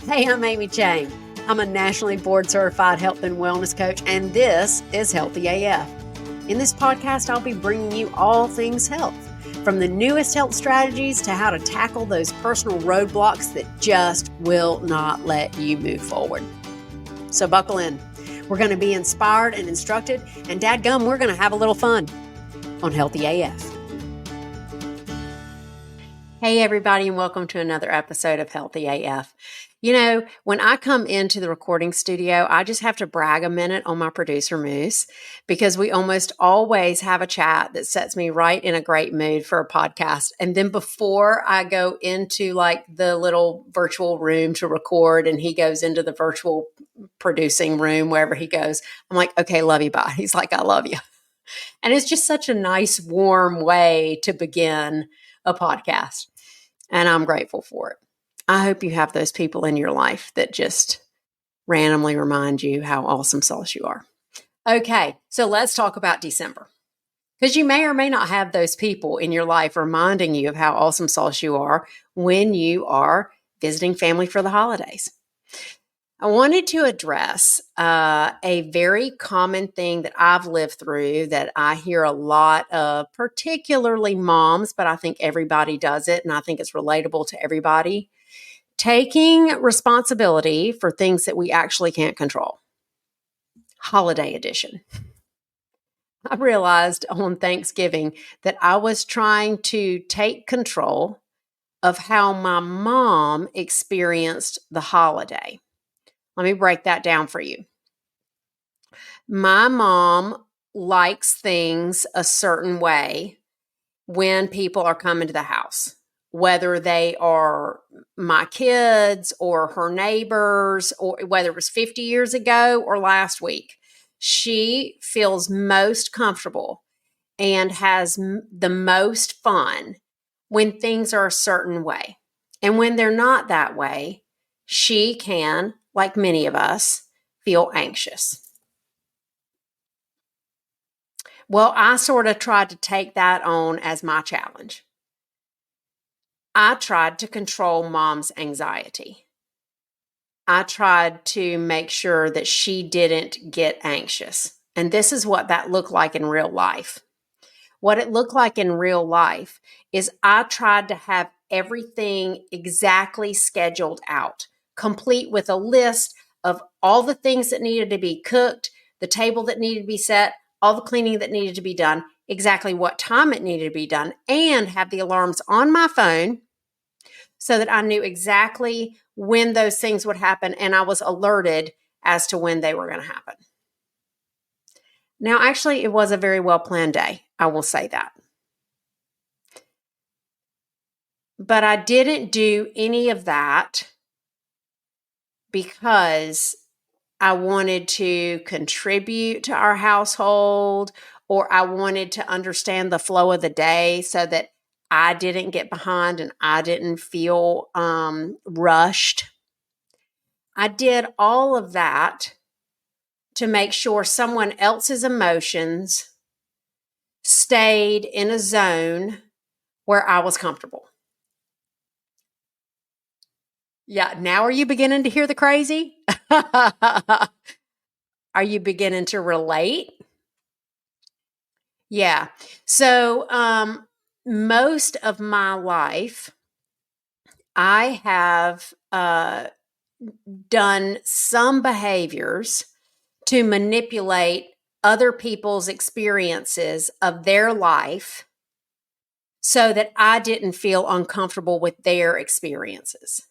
Hey, I'm Amy Chang. I'm a nationally board certified health and wellness coach, and this is Healthy AF. In this podcast, I'll be bringing you all things health, from the newest health strategies to how to tackle those personal roadblocks that just will not let you move forward. So buckle in. We're going to be inspired and instructed, and dadgum, we're going to have a little fun on Healthy AF. Hey, everybody, and welcome to another episode of Healthy AF. You know, when I come into the recording studio, I just have to brag a minute on my producer, Moose, because we almost always have a chat that sets me right in a great mood for a podcast. And then before I go into like the little virtual room to record and he goes into the virtual producing room, wherever he goes, I'm like, okay, love you, bye. He's like, I love you. And it's just such a nice, warm way to begin a podcast. And I'm grateful for it. I hope you have those people in your life that just randomly remind you how awesome sauce you are. Okay, so let's talk about December. Because you may or may not have those people in your life reminding you of how awesome sauce you are when you are visiting family for the holidays. I wanted to address a very common thing that I've lived through that I hear a lot of, particularly moms, but I think everybody does it, and I think it's relatable to everybody. Taking responsibility for things that we actually can't control. Holiday edition. I realized on Thanksgiving that I was trying to take control of how my mom experienced the holiday. Let me break that down for you. My mom likes things a certain way when people are coming to the house, whether they are my kids or her neighbors, or whether it was 50 years ago or last week. She feels most comfortable and has the most fun when things are a certain way. And when they're not that way, she can, like many of us, feel anxious. Well, I sort of tried to take that on as my challenge. I tried to control mom's anxiety. I tried to make sure that she didn't get anxious. And this is what that looked like in real life. What it looked like in real life is I tried to have everything exactly scheduled out, complete with a list of all the things that needed to be cooked, the table that needed to be set, all the cleaning that needed to be done, exactly what time it needed to be done, and have the alarms on my phone so that I knew exactly when those things would happen and I was alerted as to when they were going to happen. Now, actually, it was a very well planned day. I will say that. But I didn't do any of that because I wanted to contribute to our household, or I wanted to understand the flow of the day so that I didn't get behind and I didn't feel rushed. I did all of that to make sure someone else's emotions stayed in a zone where I was comfortable. Yeah, now are you beginning to hear the crazy? Are you beginning to relate? Yeah. So, most of my life, I have done some behaviors to manipulate other people's experiences of their life so that I didn't feel uncomfortable with their experiences.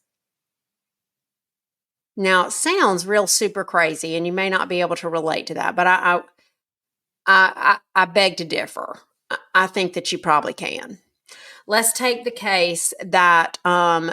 Now, it sounds real super crazy, and you may not be able to relate to that, but I beg to differ. I think that you probably can. Let's take the case that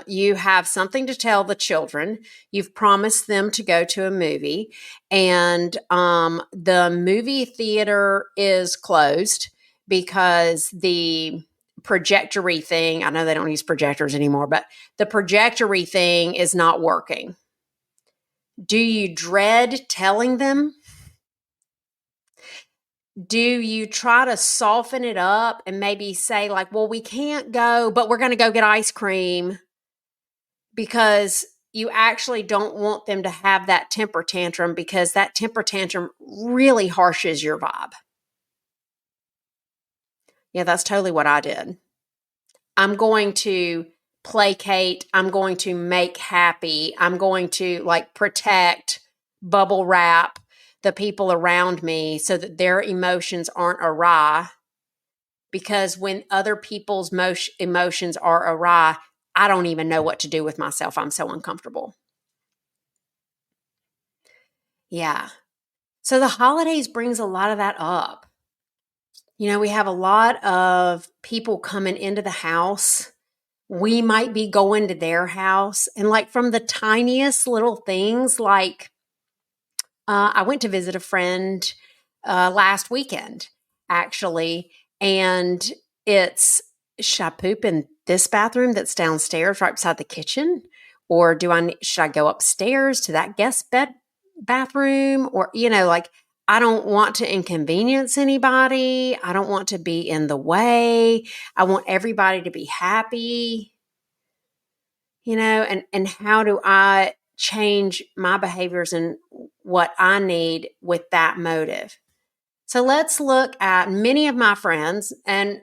you have something to tell the children. You've promised them to go to a movie, and the movie theater is closed because the projectory thing, I know they don't use projectors anymore, but the projectory thing is not working. Do you dread telling them? Do you try to soften it up and maybe say like, well, we can't go, but we're going to go get ice cream because you actually don't want them to have that temper tantrum because that temper tantrum really harshes your vibe. Yeah, that's totally what I did. I'm going to placate. I'm going to make happy. I'm going to like protect, bubble wrap the people around me so that their emotions aren't awry. Because when other people's emotions are awry, I don't even know what to do with myself. I'm so uncomfortable. Yeah. So the holidays brings a lot of that up. You know, we have a lot of people coming into the house. We might be going to their house. And like from the tiniest little things, like I went to visit a friend last weekend, actually. And it's, should I poop in this bathroom that's downstairs right beside the kitchen? Or should I go upstairs to that guest bathroom? Or, like, I don't want to inconvenience anybody. I don't want to be in the way. I want everybody to be happy, and how do I change my behaviors and what I need with that motive? So let's look at many of my friends, and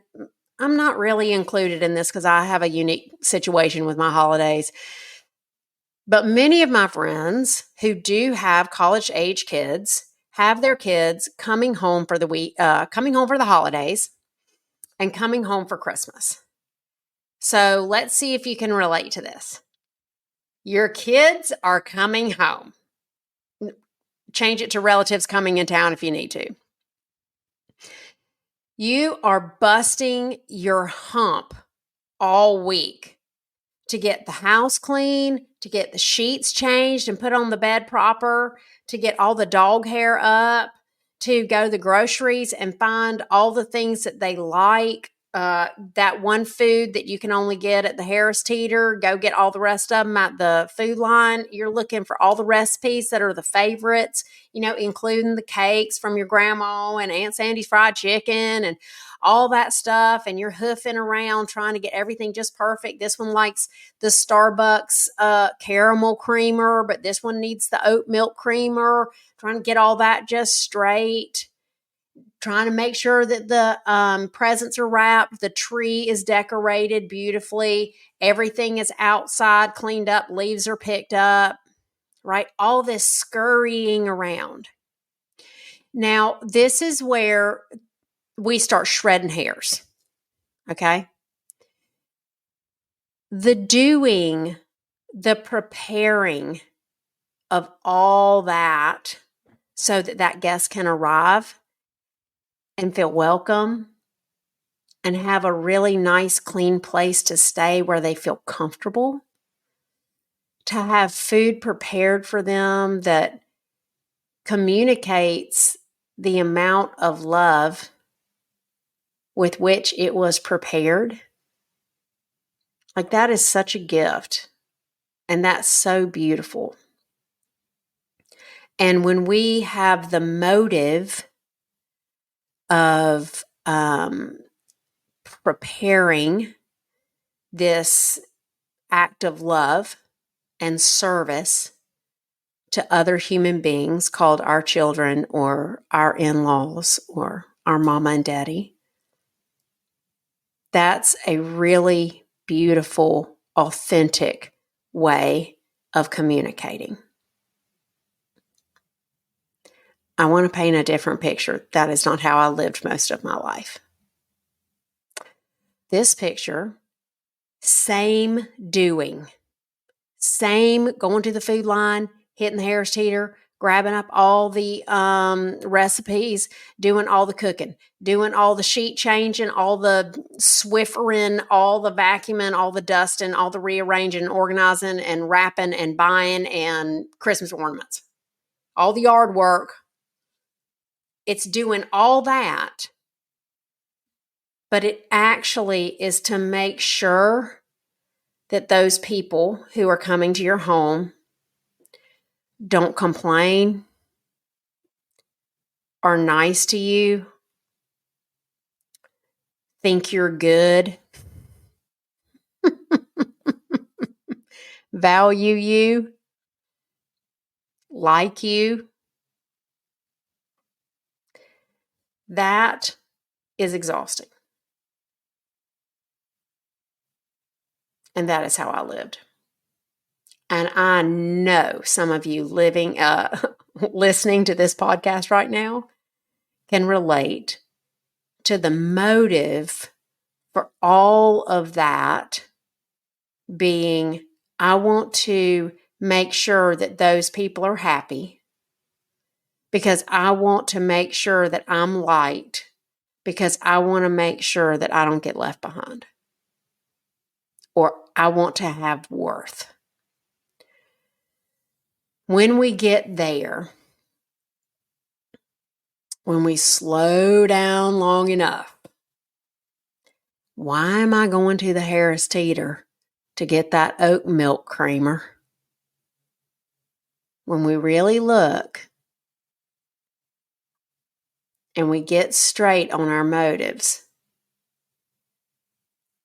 I'm not really included in this because I have a unique situation with my holidays. But many of my friends who do have college age kids have their kids coming home for the week, coming home for the holidays, and coming home for Christmas. So let's see if you can relate to this. Your kids are coming home. Change it to relatives coming in town if you need to. You are busting your hump all week to get the house clean, to get the sheets changed and put on the bed proper, to get all the dog hair up, to go to the groceries and find all the things that they like. That one food that you can only get at the Harris Teeter, go get all the rest of them at the Food Line. You're looking for all the recipes that are the favorites, including the cakes from your grandma and Aunt Sandy's fried chicken and all that stuff. And you're hoofing around trying to get everything just perfect. This one likes the Starbucks caramel creamer, but this one needs the oat milk creamer. Trying to get all that just straight. Trying to make sure that the presents are wrapped, the tree is decorated beautifully, everything is outside, cleaned up, leaves are picked up, right? All this scurrying around. Now, this is where we start shredding hairs, okay? The doing, the preparing of all that so that that guest can arrive and feel welcome and have a really nice, clean place to stay where they feel comfortable, to have food prepared for them that communicates the amount of love with which it was prepared. Like, that is such a gift, and that's so beautiful. And when we have the motive of preparing this act of love and service to other human beings called our children or our in-laws or our mama and daddy, that's a really beautiful, authentic way of communicating. I want to paint a different picture. That is not how I lived most of my life. This picture, same doing, same going to the Food Line, hitting the Harris Teeter, grabbing up all the recipes, doing all the cooking, doing all the sheet changing, all the Swiffering, all the vacuuming, all the dusting, all the rearranging, organizing, and wrapping and buying and Christmas ornaments, all the yard work. It's doing all that, but it actually is to make sure that those people who are coming to your home don't complain, are nice to you, think you're good, value you, like you, that is exhausting. And that is how I lived. And I know some of you listening to this podcast right now can relate to the motive for all of that being, I want to make sure that those people are happy because I want to make sure that I'm liked because I want to make sure that I don't get left behind or I want to have worth. When we get there, when we slow down long enough, why am I going to the Harris Teeter to get that oat milk creamer? When we really look and we get straight on our motives,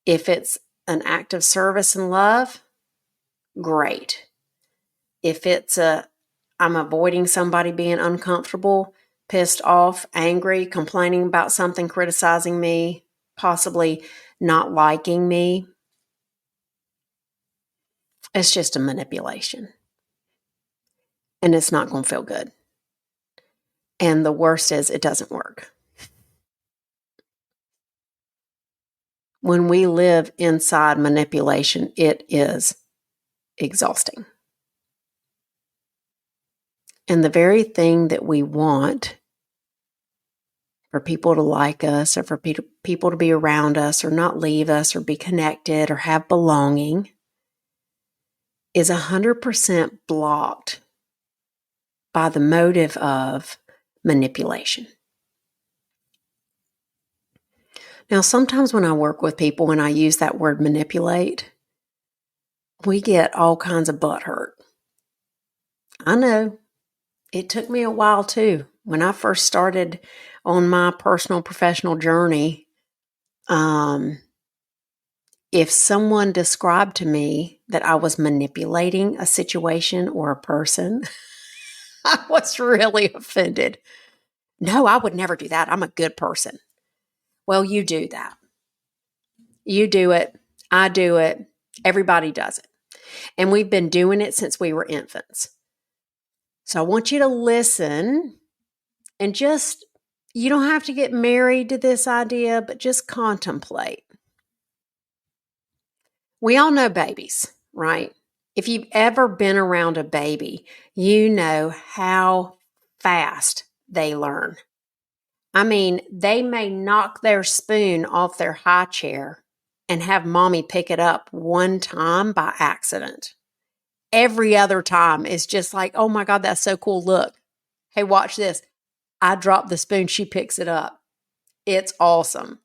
if it's an act of service and love, great. If it's I'm avoiding somebody being uncomfortable, pissed off, angry, complaining about something, criticizing me, possibly not liking me, it's just a manipulation. And it's not going to feel good. And the worst is it doesn't work. When we live inside manipulation, it is exhausting. And the very thing that we want for people to like us or for people to be around us or not leave us or be connected or have belonging is 100% blocked by the motive of manipulation. Now, sometimes when I work with people and I use that word manipulate, we get all kinds of butt hurt. I know. It took me a while too. When I first started on my personal professional journey, if someone described to me that I was manipulating a situation or a person, I was really offended. No, I would never do that. I'm a good person. Well, you do that. You do it. I do it. Everybody does it. And we've been doing it since we were infants. So I want you to listen and just, you don't have to get married to this idea, but just contemplate. We all know babies, right? If you've ever been around a baby, you know how fast they learn. I mean, they may knock their spoon off their high chair and have mommy pick it up one time by accident. Every other time is just like, oh my God, that's so cool. Look, hey, watch this. I drop the spoon, she picks it up. It's awesome.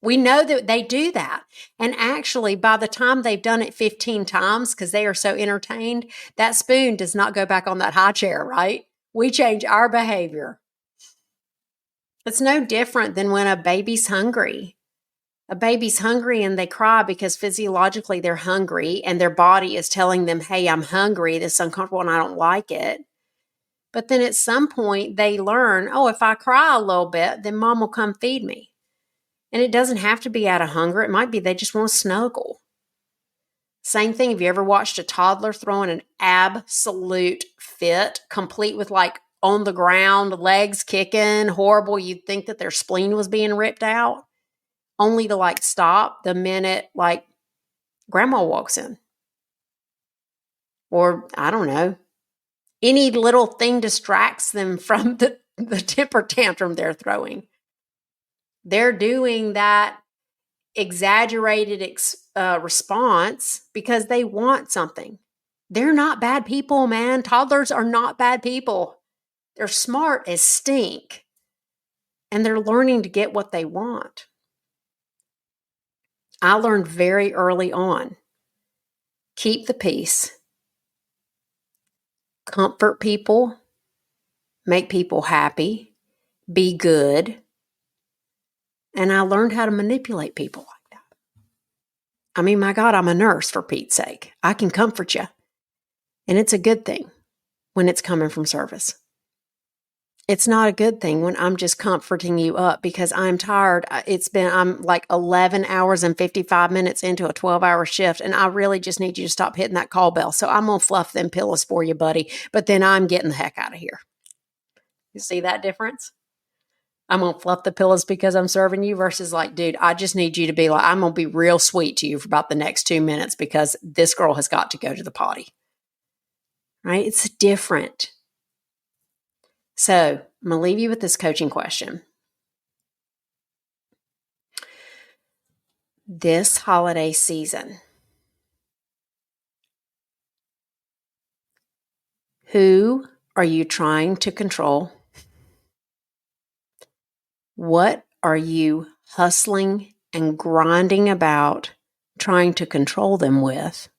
We know that they do that. And actually, by the time they've done it 15 times, because they are so entertained, that spoon does not go back on that high chair, right? We change our behavior. It's no different than when a baby's hungry. A baby's hungry and they cry because physiologically they're hungry and their body is telling them, hey, I'm hungry, this is uncomfortable and I don't like it. But then at some point they learn, oh, if I cry a little bit, then mom will come feed me. And it doesn't have to be out of hunger. It might be they just want to snuggle. Same thing. Have you ever watched a toddler throwing an absolute fit, complete with like on the ground, legs kicking, horrible? You'd think that their spleen was being ripped out, only to like stop the minute like grandma walks in. Or I don't know, any little thing distracts them from the temper tantrum they're throwing. They're doing that exaggerated response because they want something. They're not bad people, man. Toddlers are not bad people. They're smart as stink. And they're learning to get what they want. I learned very early on, keep the peace, comfort people, make people happy, be good. And I learned how to manipulate people like that. I mean, my God, I'm a nurse, for Pete's sake. I can comfort you. And it's a good thing when it's coming from service. It's not a good thing when I'm just comforting you up because I'm tired. I'm like 11 hours and 55 minutes into a 12-hour shift, and I really just need you to stop hitting that call bell. So I'm going to fluff them pillows for you, buddy. But then I'm getting the heck out of here. You see that difference? I'm going to fluff the pillows because I'm serving you versus like, dude, I just need you to be like, I'm going to be real sweet to you for about the next 2 minutes because this girl has got to go to the potty. Right? It's different. So I'm going to leave you with this coaching question. This holiday season, who are you trying to control? What are you hustling and grinding about trying to control them with?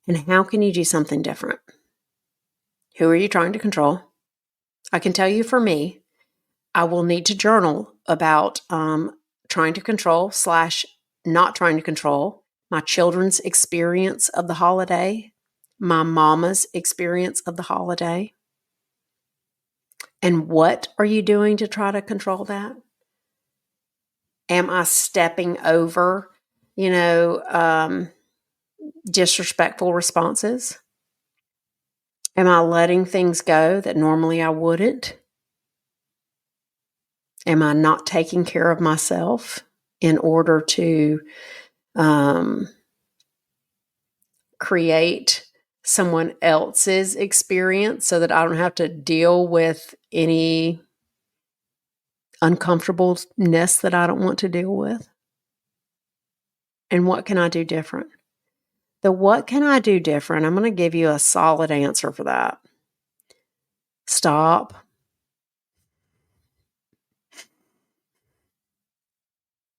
And how can you do something different? Who are you trying to control? I can tell you for me, I will need to journal about trying to control / not trying to control my children's experience of the holiday, my mama's experience of the holiday. And what are you doing to try to control that? Am I stepping over, disrespectful responses? Am I letting things go that normally I wouldn't? Am I not taking care of myself in order to create someone else's experience so that I don't have to deal with any uncomfortableness that I don't want to deal with? And what can I do different? What can I do different? I'm going to give you a solid answer for that. Stop.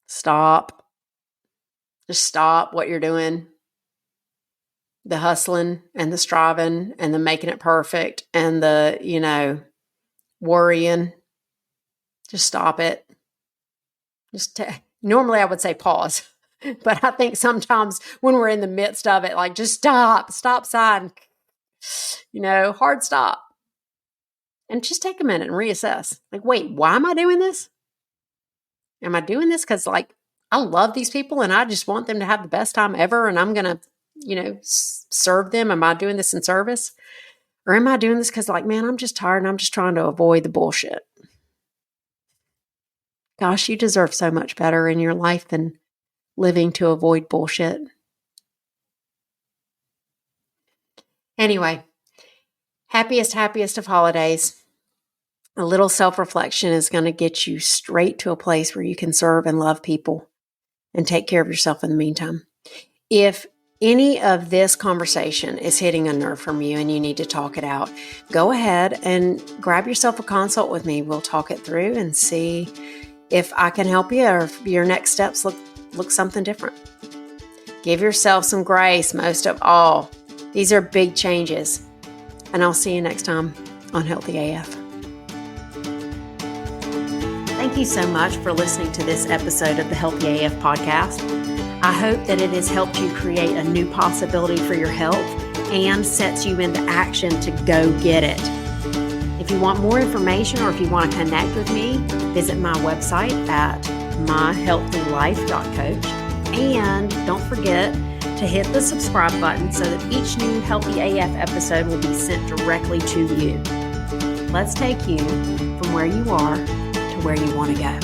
Stop. Just stop what you're doing. The hustling and the striving and the making it perfect and the, worrying. Just stop it. Normally I would say pause. But I think sometimes when we're in the midst of it, like just stop sign, hard stop. And just take a minute and reassess. Like, wait, why am I doing this? Am I doing this because I love these people and I just want them to have the best time ever and I'm going to, serve them? Am I doing this in service? Or am I doing this because man, I'm just tired and I'm just trying to avoid the bullshit? Gosh, you deserve so much better in your life than living to avoid bullshit. Anyway, happiest of holidays. A little self-reflection is going to get you straight to a place where you can serve and love people and take care of yourself in the meantime. If any of this conversation is hitting a nerve from you and you need to talk it out, go ahead and grab yourself a consult with me. We'll talk it through and see if I can help you or if your next steps look something different. Give yourself some grace, most of all. These are big changes. And I'll see you next time on Healthy AF. Thank you so much for listening to this episode of the Healthy AF podcast. I hope that it has helped you create a new possibility for your health and sets you into action to go get it. If you want more information or if you want to connect with me, visit my website at myhealthylife.coach. And don't forget to hit the subscribe button so that each new Healthy AF episode will be sent directly to you. Let's take you from where you are to where you want to go.